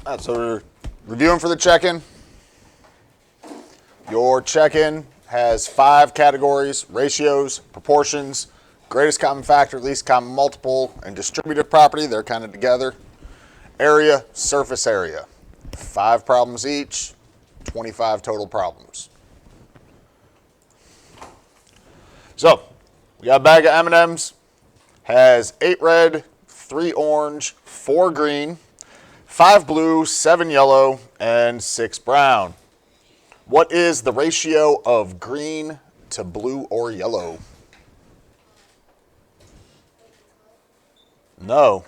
All right, so we're reviewing for the check-in. Your check-in has 5 categories: ratios, proportions, greatest common factor, least common multiple, and distributive property. They're kind of together. Area, surface area. 5 problems each, 25 total problems. So, we got a bag of M&Ms. Has 8 red, 3 orange, 4 green, 5 blue, 7 yellow, and 6 brown. What is the ratio of green to blue or yellow? No.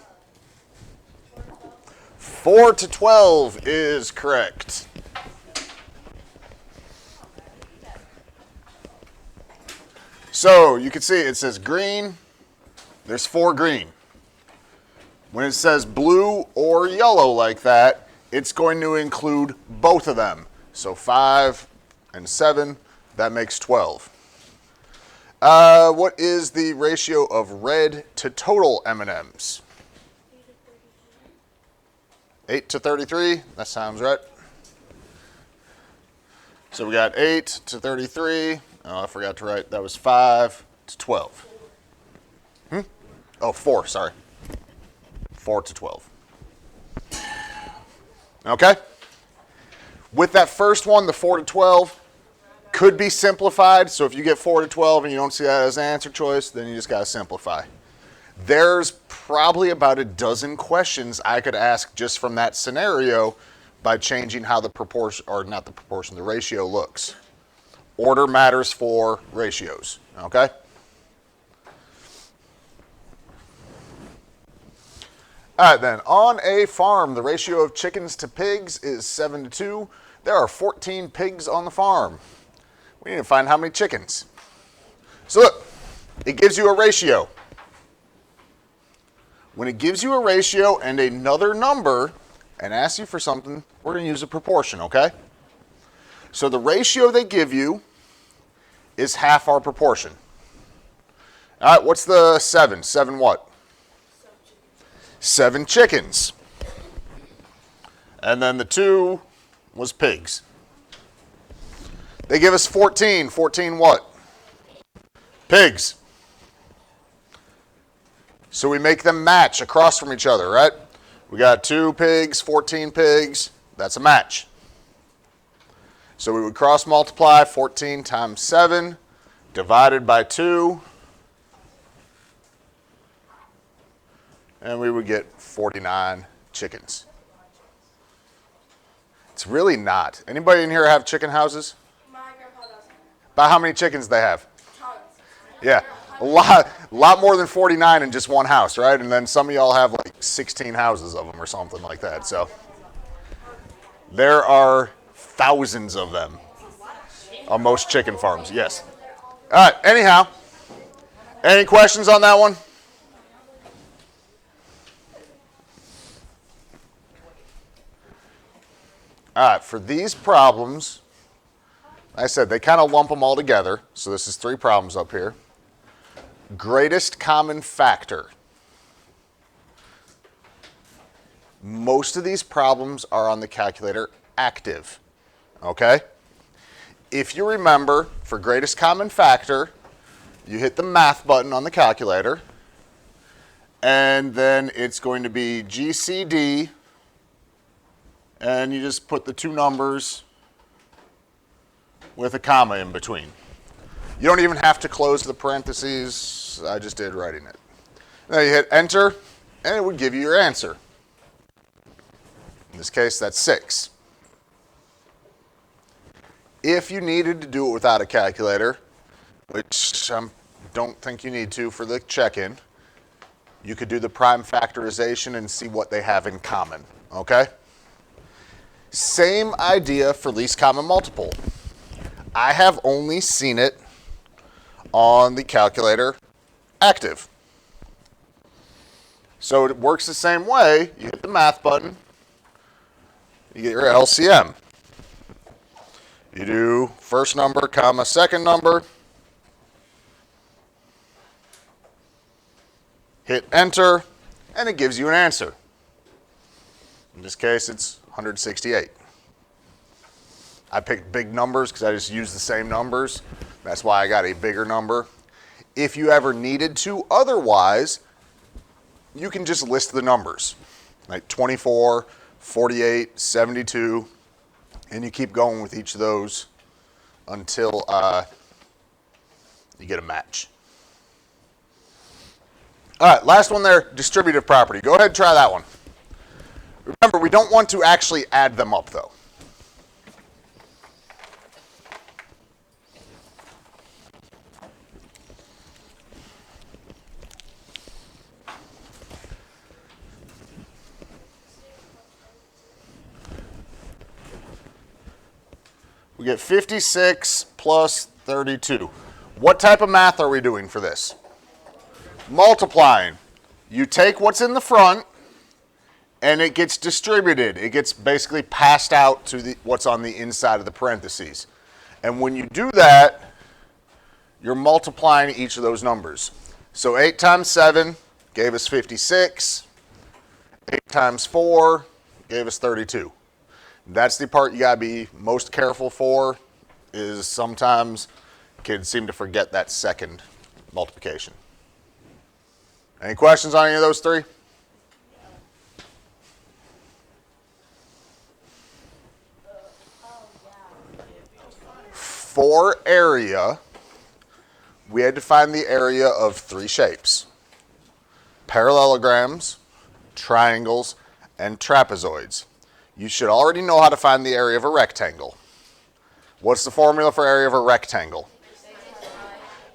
4 to 12 is correct. So you can see it says green, there's 4 green. When it says blue or yellow like that, it's going to include both of them. So 5 and 7, that makes 12. What is the ratio of red to total M&Ms? 8 to 33, that sounds right. So we got 8 to 33. Oh, I forgot to write, that was 5 to 12. Oh, 4, sorry. 4 to 12. Okay? With that first one, the 4 to 12, could be simplified. So if you get 4 to 12 and you don't see that as an answer choice, then you just got to simplify. There's probably about a dozen questions I could ask just from that scenario by changing how the proportion, or not the proportion, the ratio looks. Order matters for ratios, okay? All right, then. On a farm, the ratio of chickens to pigs is 7 to 2. There are 14 pigs on the farm. We need to find how many chickens. So look, it gives you a ratio. When it gives you a ratio and another number and asks you for something, we're going to use a proportion, okay? So the ratio they give you is half our proportion. All right, what's the 7? 7 what? 7 chickens. And then the 2 was pigs. They give us 14. 14 what? Pigs. So we make them match across from each other, right? We got 2 pigs, 14 pigs. That's a match. So we would cross multiply 14 times 7 divided by 2. And we would get 49 chickens. It's really not. Anybody in here have chicken houses? My grandpa does. About how many chickens they have? Tons. Yeah, a lot more than 49 in just one house, right? And then some of y'all have like 16 houses of them or something like that. So there are thousands of them on most chicken farms, yes. All right, anyhow, any questions on that one? All right, for these problems, like I said, they kind of lump them all together. So this is 3 problems up here. Greatest common factor. Most of these problems are on the calculator active, okay? If you remember, for greatest common factor, you hit the math button on the calculator, and then it's going to be GCD, and you just put the 2 numbers with a comma in between. You don't even have to close the parentheses. I just did writing it. Then you hit enter, and it would give you your answer. In this case, that's 6. If you needed to do it without a calculator, which I don't think you need to for the check-in, you could do the prime factorization and see what they have in common, okay? Same idea for least common multiple. I have only seen it on the calculator active. So it works the same way. You hit the math button, you get your LCM. You do first number, comma, second number, hit enter, and it gives you an answer. In this case, it's 168. I picked big numbers because I just use the same numbers. That's why I got a bigger number. If you ever needed to otherwise, you can just list the numbers, like 24, 48, 72, and you keep going with each of those until you get a match. All right, last one there, distributive property. Go ahead and try that one. Remember, we don't want to actually add them up, though. We get 56 plus 32. What type of math are we doing for this? Multiplying. You take what's in the front, and it gets distributed. It gets basically passed out to what's on the inside of the parentheses. And when you do that, you're multiplying each of those numbers. So 8 times 7 gave us 56. 8 times 4 gave us 32. That's the part you gotta be most careful for, is sometimes kids seem to forget that second multiplication. Any questions on any of those three? For area, we had to find the area of three shapes: parallelograms, triangles, and trapezoids. You should already know how to find the area of a rectangle. What's the formula for area of a rectangle?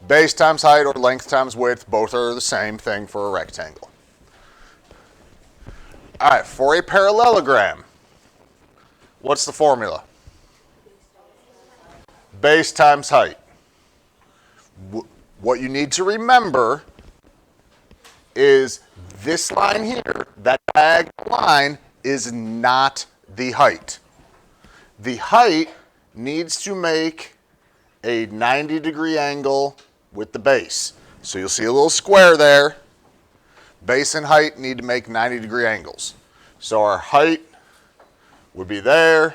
Base times height or length times width, both are the same thing for a rectangle. All right, for a parallelogram, what's the formula? Base times height. What you need to remember is this line here, that diagonal line, is not the height. The height needs to make a 90-degree angle with the base. So you'll see a little square there. Base and height need to make 90-degree angles. So our height would be there.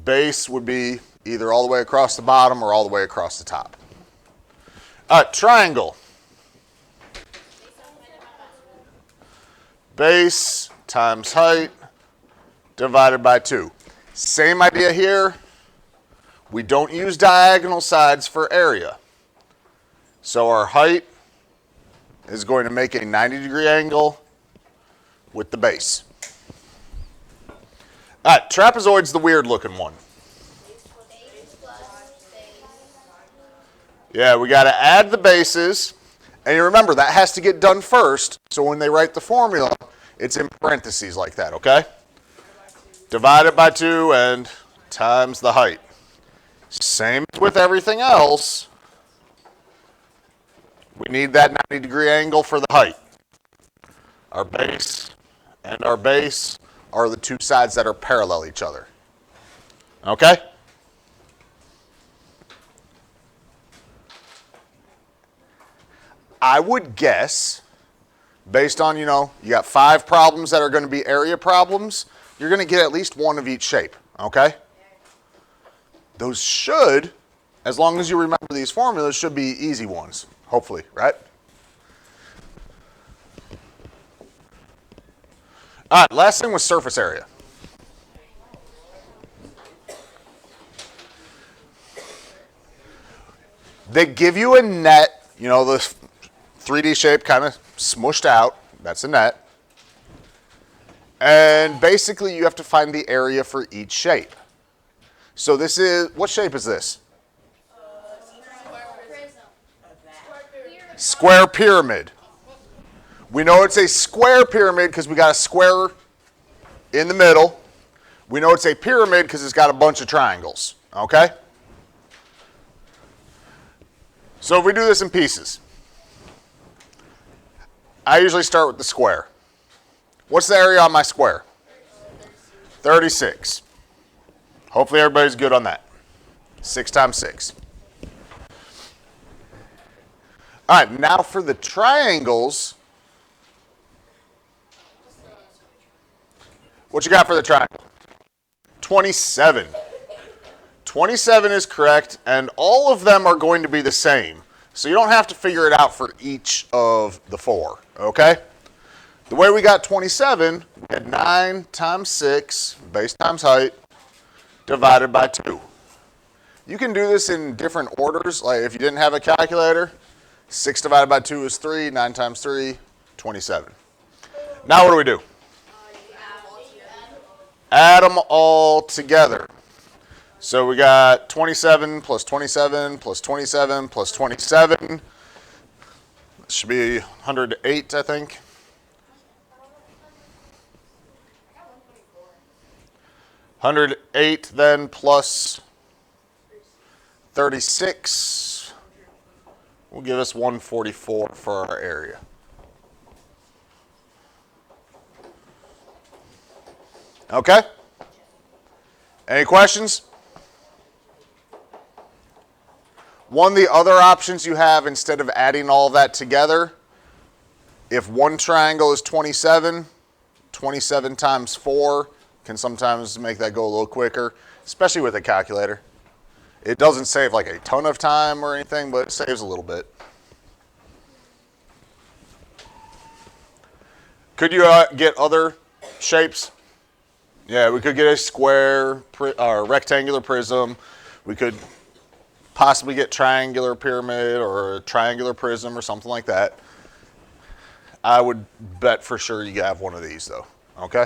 Base would be either all the way across the bottom or all the way across the top. All right, triangle. Base times height divided by 2. Same idea here. We don't use diagonal sides for area. So our height is going to make a 90-degree angle with the base. All right, trapezoid's the weird looking one. Yeah, we got to add the bases. And you remember, that has to get done first. So when they write the formula, it's in parentheses like that, okay? Divided by 2 and times the height. Same with everything else. We need that 90-degree angle for the height. Our base and our base are the two sides that are parallel each other. Okay? I would guess, based on, you got 5 problems that are going to be area problems, you're going to get at least one of each shape, okay? Those should, as long as you remember these formulas, should be easy ones, hopefully, right? All right, last thing was surface area. They give you a net, the 3D shape kind of smushed out. That's a net. And basically, you have to find the area for each shape. So this is, what shape is this? Square pyramid. We know it's a square pyramid because we got a square in the middle. We know it's a pyramid because it's got a bunch of triangles, okay? So if we do this in pieces, I usually start with the square. What's the area on my square? 36. Hopefully everybody's good on that. 6 times 6. All right, now for the triangles. What you got for the triangle? 27. 27 is correct, and all of them are going to be the same. So you don't have to figure it out for each of the four, okay? The way we got 27, we had 9 times 6, base times height, divided by 2. You can do this in different orders. Like if you didn't have a calculator, 6 divided by 2 is 3, 9 times 3, 27. Now what do we do? Add them all together. So we got 27 plus 27 plus 27 plus 27. That should be 108, I think. 108 then plus 36 will give us 144 for our area. Okay? Any questions? One of the other options you have, instead of adding all that together, if one triangle is 27, 27 times 4 can sometimes make that go a little quicker, especially with a calculator. It doesn't save like a ton of time or anything, but it saves a little bit. Could you get other shapes? Yeah, we could get a square or rectangular prism. We could possibly get triangular pyramid or a triangular prism or something like that. I would bet for sure you have one of these though, okay?